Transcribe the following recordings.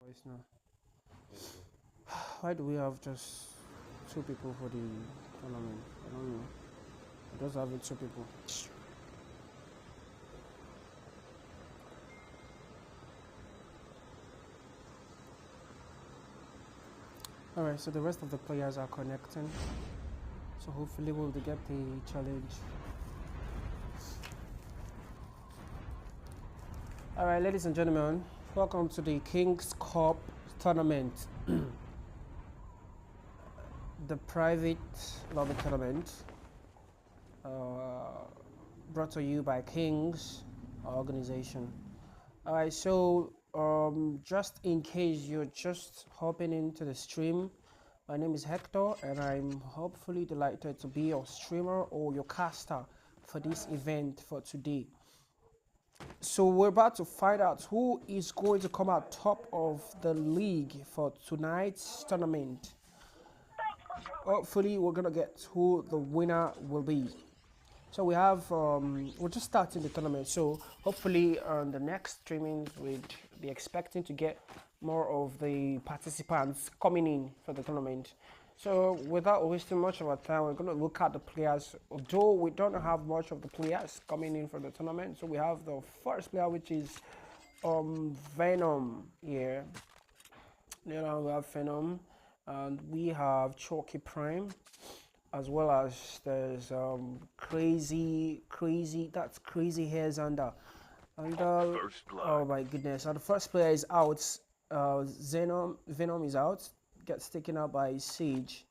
Voice now. Why do we have just two people for the tournament? I don't know. I just having two people. Alright, so the rest of the players are connecting. So hopefully we'll get the challenge. Alright, ladies and gentlemen, welcome to the King's Cup tournament. The private lobby tournament brought to you by King's organization. Alright, so just in case you're just hopping into the stream, my name is Hector and I'm hopefully delighted to be your streamer or your caster for this event for today. So we're about to find out who is going to come out top of the league for tonight's tournament. Hopefully we're gonna get who the winner will be. So we have we're just starting the tournament, so hopefully on the next streaming we'd be expecting to get more of the participants coming in for the tournament. So without wasting much of our time, we're going to look at the players. Although we don't have much of the players coming in for the tournament, so we have the first player, which is Venom here. You know, we have Venom, and we have Chalky Prime, as well as there's crazy hairs under. And oh my goodness! And the first player is out. Venom is out. Gets taken out by Sage.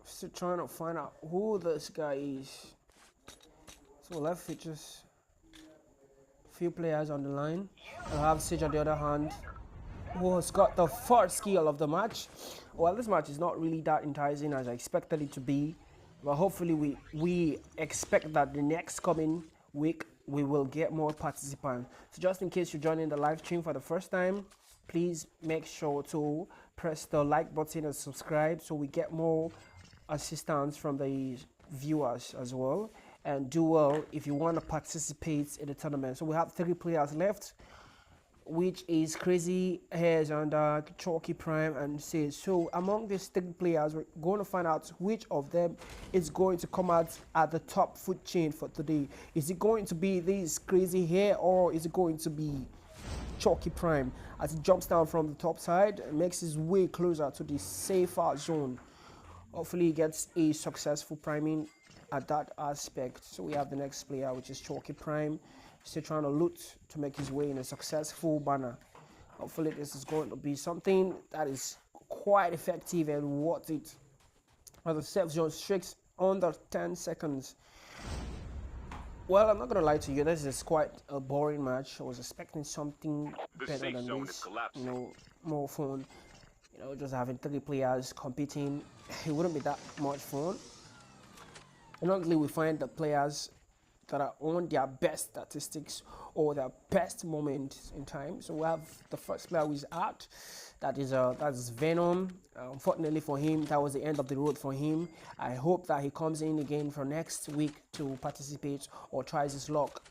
Still trying to find out who this guy is. So left with just a few players on the line. I have Sage on the other hand, who has got the first skill of the match. Well, this match is not really that enticing as I expected it to be, but hopefully we expect that the next coming week we will get more participants. So just in case you're joining the live stream for the first time, please make sure to press the like button and subscribe so we get more assistance from the viewers as well. And do well if you want to participate in the tournament. So we have 3 players left, which is Crazy Hairs and Chalky Prime and Sage. So among these 3 players, we're going to find out which of them is going to come out at the top food chain for today. Is it going to be this Crazy Hair, or is it going to be Chalky Prime as he jumps down from the top side and makes his way closer to the safer zone? Hopefully he gets a successful priming at that aspect. So we have the next player, which is Chalky Prime, still trying to loot to make his way in a successful banner. Hopefully this is going to be something that is quite effective and worth it. As the safe zone streaks under 10 seconds. Well, I'm not gonna lie to you, this is quite a boring match. I was expecting something better than this, you know, more fun. You know, just having 3 players competing, it wouldn't be that much fun. And normally we find the players that are on their best statistics or their best moment in time. So we have the first player who is out. That's Venom. Unfortunately for him, that was the end of the road for him. I hope that he comes in again for next week to participate or tries his luck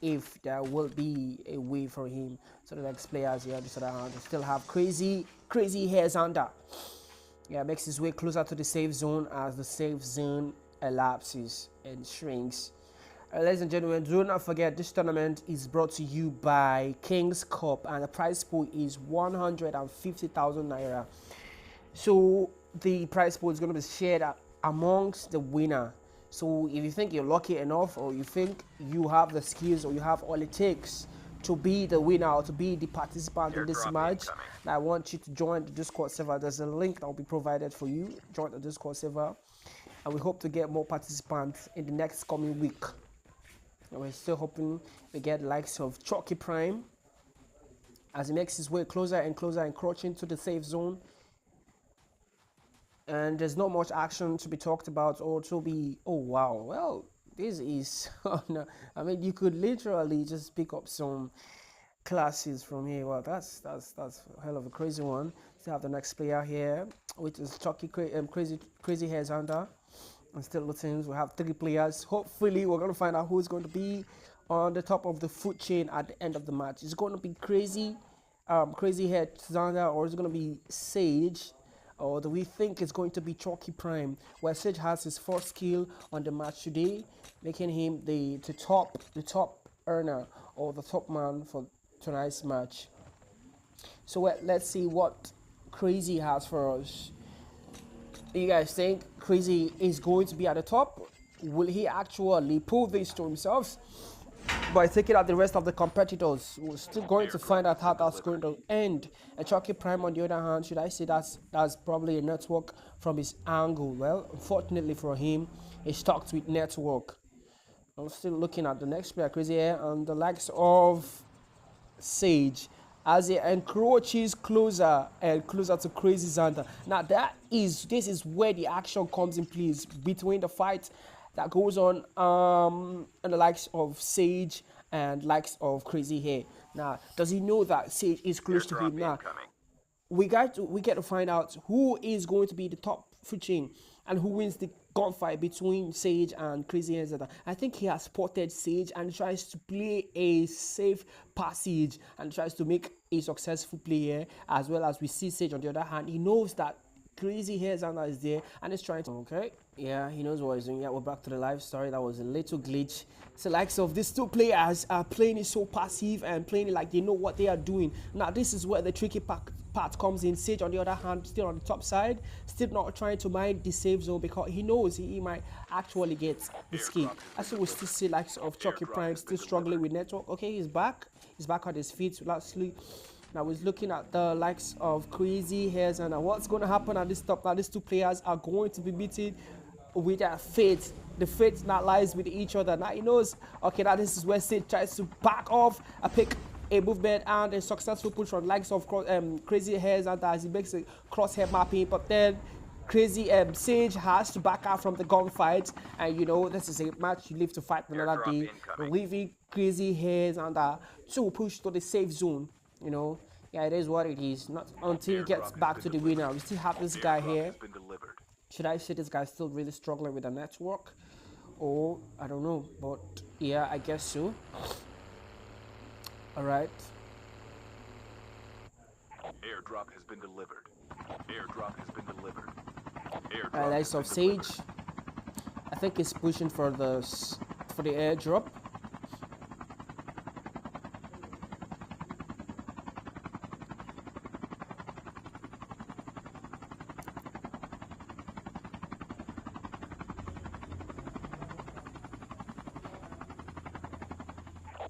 if there will be a way for him. So the next players here, this other hand, still have crazy hairs under. Yeah, makes his way closer to the safe zone as the safe zone elapses and shrinks. Ladies and gentlemen, do not forget this tournament is brought to you by King's Cup and the prize pool is 150,000 naira. So the prize pool is going to be shared amongst the winner. So if you think you're lucky enough, or you think you have the skills, or you have all it takes to be the winner or to be the participant in this match, I want you to join the Discord server. There's a link that will be provided for you. Join the Discord server, and we hope to get more participants in the next coming week. And we're still hoping we get the likes of Chalky Prime as he makes his way closer and closer, encroaching to the safe zone. And there's not much action to be talked about or to be, oh wow, well, this is, I mean, you could literally just pick up some classes from here. Well, that's a hell of a crazy one. Still have the next player here, which is Chalky Crazy Hairs under. And still looting. We have 3 players. Hopefully we're going to find out who's going to be on the top of the food chain at the end of the match. It's going to be Crazy Crazy Head Xander, or is it going to be Sage? Or do we think it's going to be Chalky Prime, where Sage has his first kill on the match today, making him the top earner or the top man for tonight's match. So let's see what Crazy has for us. Do you guys think Crazy is going to be at the top? Will he actually prove this to himself by taking out the rest of the competitors? We're still going to find out how that's going to end. And Chucky Prime, on the other hand, should I say that's probably a network from his angle? Well, unfortunately for him, he's stuck with network. I'm still looking at the next player, Crazy Air, and the likes of Sage as he encroaches closer and closer to Crazy Xander. Now this is where the action comes in place between the fight that goes on and the likes of Sage and likes of Crazy Hair. Now, does he know that Sage is close to him? Now, we get to find out who is going to be the top footing and who wins the gunfight between Sage and Crazy Hair. I think he has spotted Sage and tries to play a safe passage and tries to make a successful play here, as well as we see Sage on the other hand. He knows that Crazy Hair Xander is there and is trying to. Okay, yeah, he knows what he's doing. Yeah, we're back to the live story. That was a little glitch. So likes of these two players are playing it so passive and playing it like they know what they are doing. Now this is where the tricky part comes in. Sage on the other hand, still on the top side, still not trying to mind the safe zone because he knows he might actually get this kick. As we still see likes of Chucky Prime still struggling with network. Okay, he's back on his feet. Lastly, now he's looking at the likes of Crazy Hairs and what's going to happen at this top. Now these two players are going to be beaten with their fate. The fate that lies with each other. Now he knows, okay, now this is where Sid tries to back off, pick a movement and a successful push from likes of Crazy Hairs and as he makes a crosshair mapping, but then Crazy Sage has to back out from the gunfight, and you know this is a match you live to fight another day. Leaving Crazy Hairs and to push to the safe zone. You know, yeah, it is what it is. Not until he gets back to the winner. We still have this guy here. Should I say this guy's still really struggling with the network? Or I don't know, but yeah, I guess so. All right. Airdrop has been delivered. Airdrop has been delivered. Likes of Sage. I think he's pushing for the airdrop.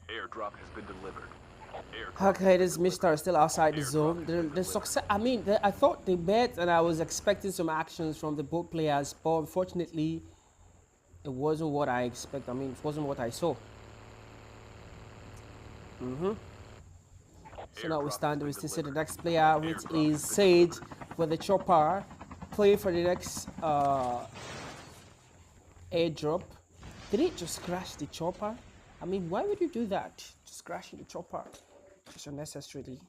Airdrop has been delivered. Okay, this Mister is still outside the zone. The success. I mean, I thought they bet, and I was expecting some actions from the both players, but unfortunately, it wasn't what I expected. I mean, it wasn't what I saw. So now we still see the next player, which is Sage with the chopper, play for the next airdrop. Did it just crash the chopper? I mean, why would you do that? Just crashing the chopper, just unnecessarily.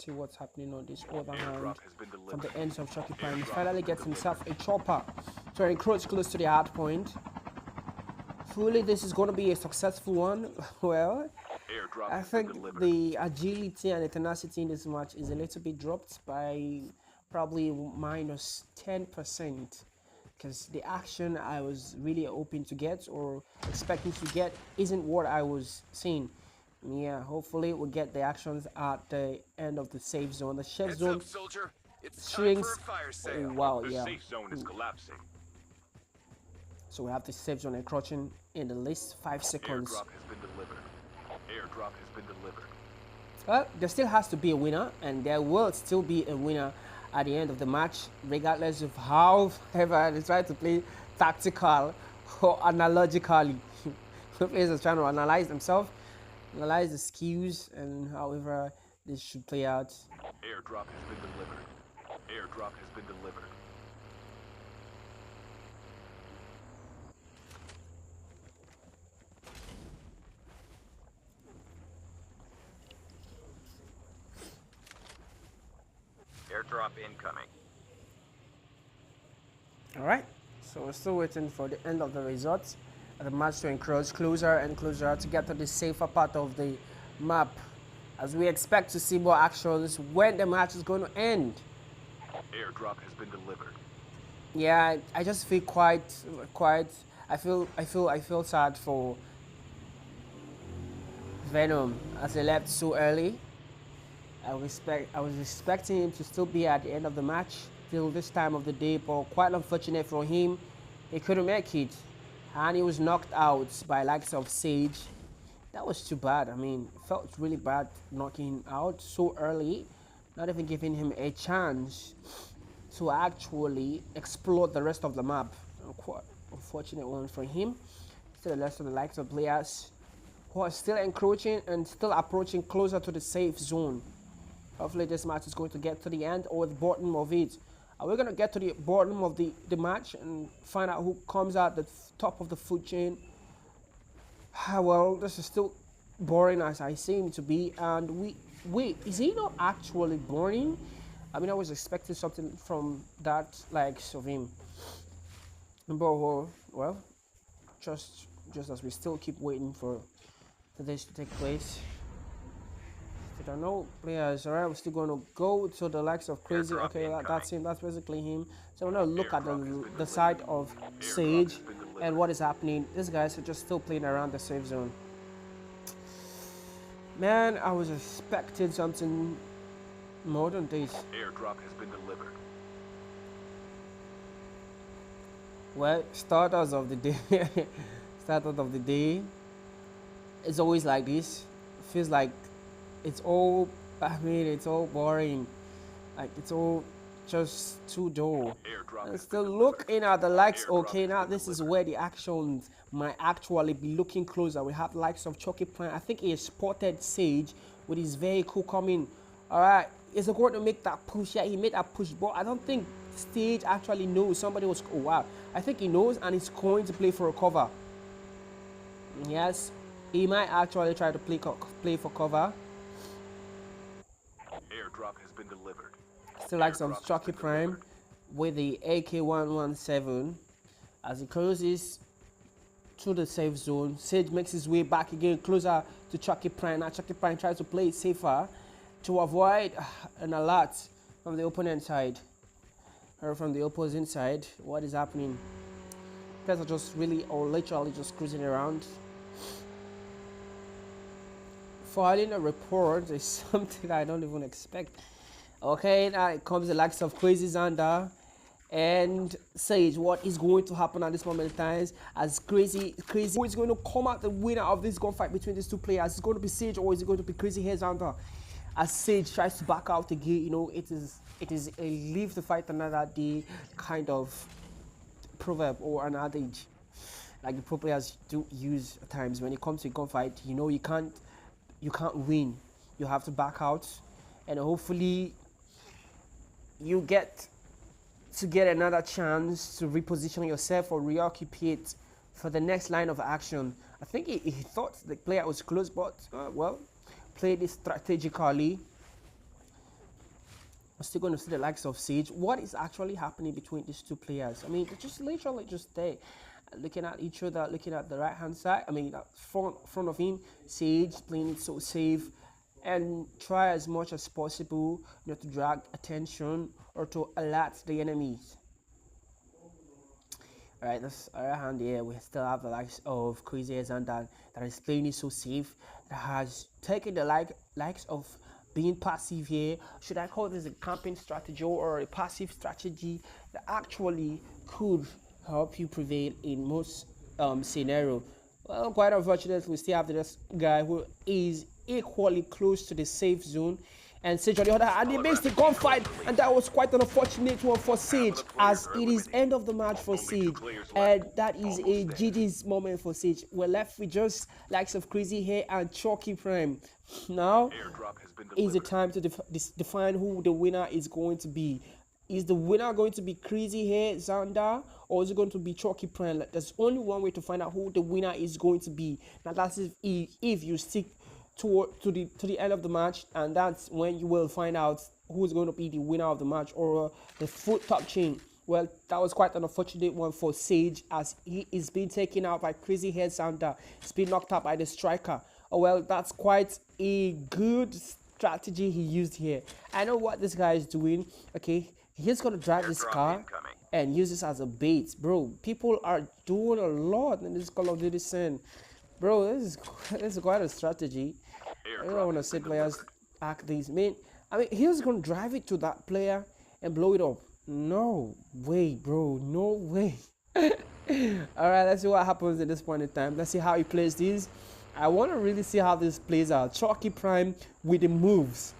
See what's happening on this other hand from the ends of Chucky Prime. He finally gets himself a chopper to encroach close to the hard point. Truly, this is going to be a successful one. Well, I think the agility and the tenacity in this match is a little bit dropped by probably minus 10%. Because the action I was really hoping to get or expecting to get isn't what I was seeing. Yeah, hopefully we'll get the actions at the end of the safe zone. The safe zone shrinks. Oh, wow, yeah. The safe zone is collapsing. So we have the safe zone encroaching in the least 5 seconds. Airdrop has been delivered. Airdrop has been delivered. Well, there still has to be a winner, and there will still be a winner at the end of the match, regardless of how ever they try to play tactical or analogically. The players are trying to analyze themselves, analyze the skills, and however this should play out. Airdrop has been delivered. Airdrop has been delivered. Airdrop incoming. All right, so we're still waiting for the end of the results. the match to encroach closer and closer to get to the safer part of the map, as we expect to see more actions when the match is going to end. Airdrop has been delivered. Yeah, I just feel quite. I feel sad for Venom as he left so early. I was expecting him to still be at the end of the match till this time of the day, but quite unfortunate for him, he couldn't make it, and he was knocked out by likes of Sage. That was too bad. I mean, it felt really bad knocking him out so early, not even giving him a chance to actually explore the rest of the map. Quite unfortunate one for him. Still the rest of the likes of players who are still encroaching and still approaching closer to the safe zone. Hopefully this match is going to get to the end or the bottom of it. Are we going to get to the bottom of the match and find out who comes out the top of the food chain? Well, this is still boring as I seem to be. And wait, is he not actually boring? I mean, I was expecting something from that likes of him. But well, just as we still keep waiting for this to take place. I don't know players. All right, we're still going to go to the likes of Crazy. Okay, that's him. That's basically him. So we're going to look at the side of Sage and what is happening. These guys are just still playing around the safe zone. Man, I was expecting something more than this. Airdrop has been delivered. Well, starters of the day. Starters of the day. It's always like this. It feels like it's all boring. Like it's all just too dull. And still looking at the likes. Okay, now this is where the actions might actually be looking closer. We have the likes of Chucky Plant. I think he has spotted Sage with his vehicle coming. All right, is he going to make that push? Yeah, he made that push, but I don't think Sage actually knows somebody was. Oh wow, I think he knows and he's going to play for a cover. Yes, he might actually try to play for cover. Airdrop has been delivered. Still like some Chucky Prime with the AK-117 as he closes to the safe zone. Sage makes his way back again closer to Chucky Prime. Now Chucky Prime tries to play it safer to avoid an alert from the opponent side or from the opposing side. What is happening? Players are just really or literally just cruising around. Filing a report is something I don't even expect. Okay, now it comes the likes of Crazy Xander and Sage. What is going to happen at this moment in time? As Crazy who is going to come out the winner of this gunfight between these two players? Is it going to be Sage or is it going to be Crazy Xander? As Sage tries to back out again, you know, it is a leave the fight another day kind of proverb or an adage, like the pro players do use at times when it comes to a gunfight. You know, you can't win. You have to back out, and hopefully you get another chance to reposition yourself or reoccupy for the next line of action. I think he thought the player was close, but well, played it strategically. We're still going to see the likes of Sage. What is actually happening between these two players? I mean, they're just literally just there, looking at each other, looking at the right hand side. I mean, front of him, Sage playing it so safe and try as much as possible not to drag attention or to alert the enemies. All right, that's our hand here. We still have the likes of Crazy Xander that is playing it so safe, that has taken the likes of being passive here. Should I call this a camping strategy or a passive strategy that actually could help you prevail in most scenario? Well, quite unfortunately, we still have this guy who is equally close to the safe zone, and Sage on the other hand, he makes the gunfight, and that was quite an unfortunate one for Sage, as it is end of the match for Sage, and that is a GG's moment for Sage. We're left with just likes of Crazy here and Chucky Prime. Now is the time to define who the winner is going to be. Is the winner going to be Crazy Hair Xander, or is it going to be Chucky Prime? There's only one way to find out who the winner is going to be. Now that's if you stick to the end of the match, and that's when you will find out who's going to be the winner of the match or the foot top chain. Well, that was quite an unfortunate one for Sage, as he is being taken out by Crazy Hair Sounder. He's been knocked out by the striker. Oh well, that's quite a good strategy he used here. I know what this guy is doing. Okay, he's gonna drive this Airdrop car incoming. and use this as a bait, bro. People are doing a lot in this Call of Duty scene, bro. This is quite a strategy. I don't Airdrop want to has see been players delivered. act these. I mean, he was gonna drive it to that player and blow it up. No way, bro. No way. All right, let's see what happens at this point in time. Let's see how he plays these. I want to really see how this plays out. Chalky Prime with the moves.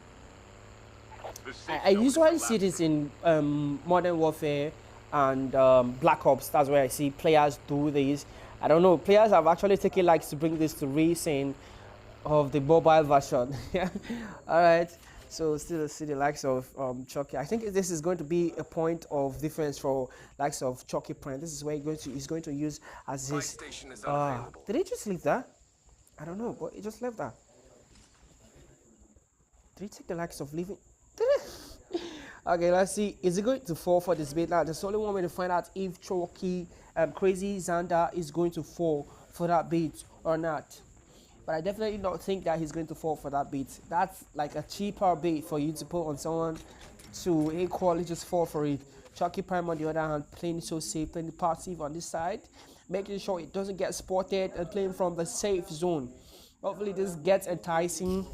The safe I zone is usually see collapsing. this in Modern Warfare and Black Ops. That's where I see players do this. I don't know. Players have actually taken likes to bring this to racing of the mobile version. Yeah. All right. So still see the likes of Chucky. I think this is going to be a point of difference for likes of Chucky Prime. This is where he's going to use as Buy his. station is unavailable. Did he just leave that? I don't know, but he just left that. Did he take the likes of leaving? Okay, let's see. Is he going to fall for this bait? Now, there's only one way to find out if Chucky, Crazy Xander is going to fall for that bait or not. But I definitely don't think that he's going to fall for that bait. That's like a cheaper bait for you to put on someone to equally just fall for it. Chucky Prime on the other hand, playing so safe, playing passive on this side, making sure it doesn't get spotted and playing from the safe zone. Hopefully this gets enticing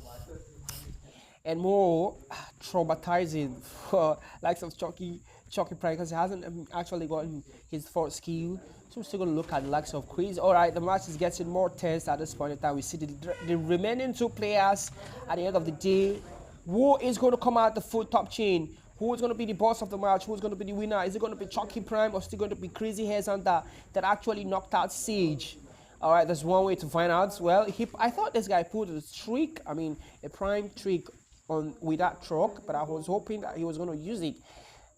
and more traumatizing for likes of Chucky Prime, because he hasn't actually gotten his first skill. So we're still going to look at the likes of Crazy. All right, the match is getting more tense at this point in time. We see the remaining two players at the end of the day. Who is going to come out the full top chain? Who is going to be the boss of the match? Who's going to be the winner? Is it going to be Chucky Prime or still going to be Crazy Hair Xander that actually knocked out Sage? All right, there's one way to find out. Well, I thought this guy pulled a trick. I mean, a prime trick on with that truck, but I was hoping that he was going to use it.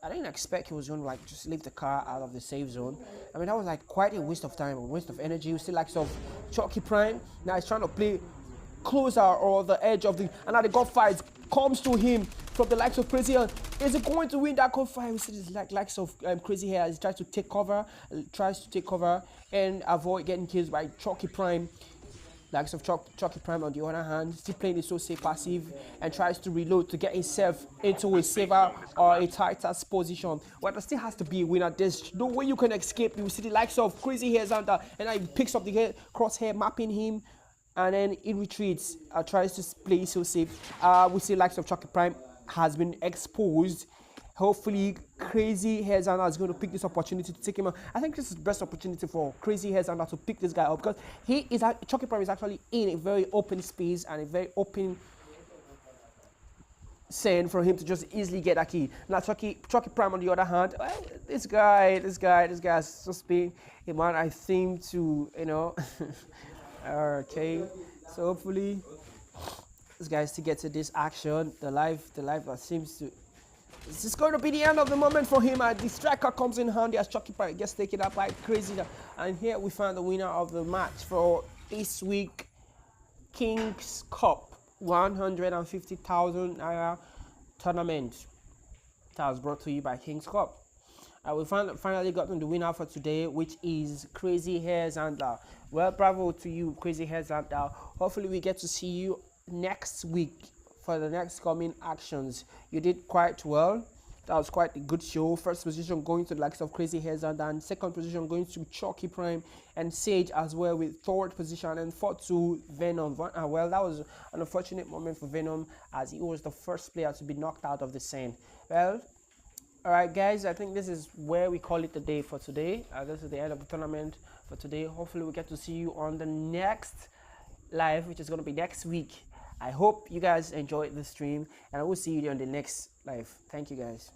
I didn't expect he was going to like just leave the car out of the safe zone. I mean, that was like quite a waste of time, a waste of energy. You see like some Chucky Prime. Now he's trying to play closer or the edge of the, and now the gunfight comes to him from the likes of Crazy Hair. Is he going to win that gunfight? We see this likes of Crazy Hair. He tries to take cover, and avoid getting killed by Chucky Prime. Likes of Chucky Prime on the other hand, still playing it so safe passive and tries to reload to get himself into a safer or a tighter position. Well, there still has to be a winner. There's no way you can escape. You see the likes of Crazy Hair Xander, and then he picks up the crosshair, mapping him, and then he retreats, tries to play so safe. We see likes of Chucky Prime has been exposed. Hopefully, Crazy Hair Xander is going to pick this opportunity to take him out. I think this is the best opportunity for Crazy Hair Xander to pick this guy up, because Chucky Prime is actually in a very open space and a very open scene for him to just easily get a key. Now, Chucky Prime on the other hand, this guy has just been a man I seem to, okay. So hopefully, this guy still gets to this action. The life that seems to. This is going to be the end of the moment for him. The striker comes in handy as Chucky Prime gets taken up by Crazy. And here we find the winner of the match for this week, King's Cup 150,000 naira tournament. That was brought to you by King's Cup. We finally gotten the winner for today, which is Crazy Hair Xander. Well, bravo to you, Crazy Hair Xander. Hopefully we get to see you next week for the next coming actions. You did quite well. That was quite a good show. First position going to the likes of Crazy Hair Xander, and second position going to Chucky Prime and Sage as well, with third position, and fourth to Venom. Well, that was an unfortunate moment for Venom, as he was the first player to be knocked out of the scene. Well, all right, guys, I think this is where we call it a day for today. This is the end of the tournament for today. Hopefully we get to see you on the next live, which is going to be next week. I hope you guys enjoyed the stream, and I will see you on the next live. Thank you, guys.